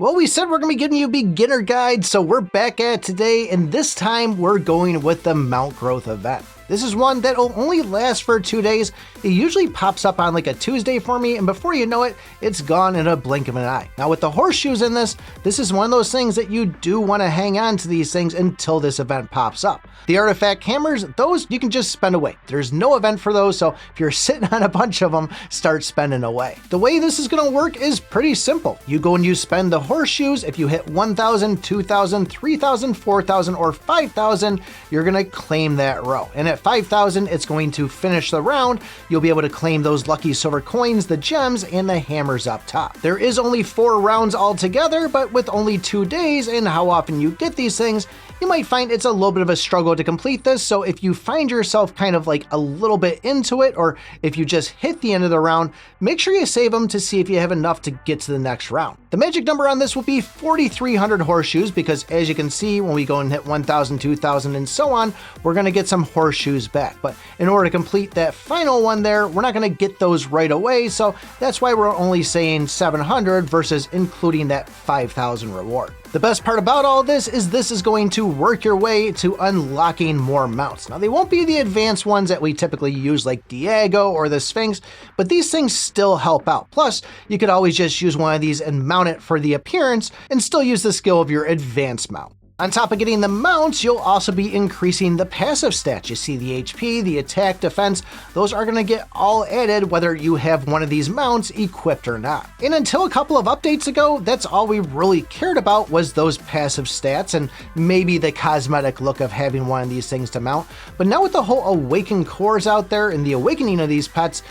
Well, we said we're going to be giving you a beginner guide, so we're back at it today, and this time we're going with the Mount Growth event. This is one that'll only last for 2 days. It usually pops up on like a Tuesday for me, and before you know it, it's gone in a blink of an eye. Now with the horseshoes in this is one of those things that you do want to hang on to these things until this event pops up. The artifact hammers, those you can just spend away. There's no event for those, so if you're sitting on a bunch of them, start spending away. The way this is going to work is pretty simple. You go and you spend the horseshoes. If you hit 1,000, 2,000, 3,000, 4,000, or 5,000, you're going to claim that row. And at 5,000, it's going to finish the round. You'll be able to claim those lucky silver coins, the gems, and the hammers up top. There is only 4 rounds altogether, but with only 2 days and how often you get these things, you might find it's a little bit of a struggle to complete this. So if you find yourself kind of like a little bit into it, or if you just hit the end of the round, make sure you save them to see if you have enough to get to the next round. The magic number on this will be 4,300 horseshoes, because as you can see, when we go and hit 1,000, 2,000, and so on, we're going to get some horseshoes back. But in order to complete that final one there, we're not going to get those right away. So that's why we're only saying 700 versus including that 5,000 reward. The best part about all this is going to work your way to unlocking more mounts. Now, they won't be the advanced ones that we typically use like Diego or the Sphinx, but these things still help out. Plus, you could always just use one of these and mount it for the appearance and still use the skill of your advanced mount. On top of getting the mounts, you'll also be increasing the passive stats. You see the HP, the attack, defense, those are going to get all added whether you have one of these mounts equipped or not. And until a couple of updates ago, that's all we really cared about was those passive stats and maybe the cosmetic look of having one of these things to mount. But now with the whole awakened cores out there and the awakening of these pets,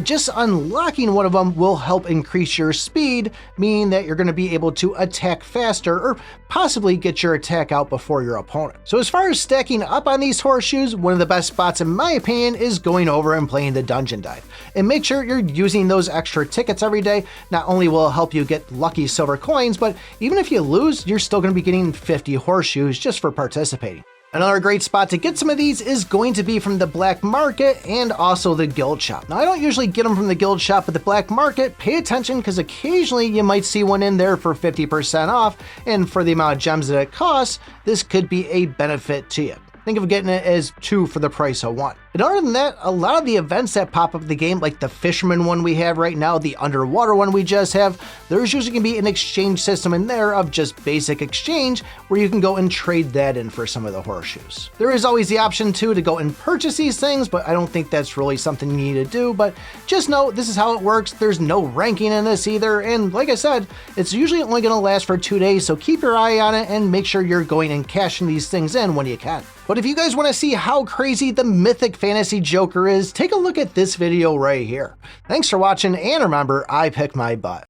just unlocking one of them will help increase your speed, meaning that you're going to be able to attack faster or possibly get your attack out before your opponent. So as far as stacking up on these horseshoes, one of the best spots in my opinion is going over and playing the dungeon dive. And make sure you're using those extra tickets every day. Not only will it help you get lucky silver coins, but even if you lose, you're still going to be getting 50 horseshoes just for participating. Another great spot to get some of these is going to be from the black market and also the guild shop. Now, I don't usually get them from the guild shop, but the black market, pay attention because occasionally you might see one in there for 50% off, and for the amount of gems that it costs, this could be a benefit to you. Think of getting it as 2 for the price of 1. And other than that, a lot of the events that pop up in the game, like the fisherman one we have right now, the underwater one we just have, there's usually going to be an exchange system in there of just basic exchange where you can go and trade that in for some of the horseshoes. There is always the option too to go and purchase these things, but I don't think that's really something you need to do. But just know this is how it works. There's no ranking in this either. And like I said, it's usually only going to last for 2 days. So keep your eye on it and make sure you're going and cashing these things in when you can. But if you guys want to see how crazy the mythic fantasy Joker is, take a look at this video right here. Thanks for watching, and remember, I pick my butt.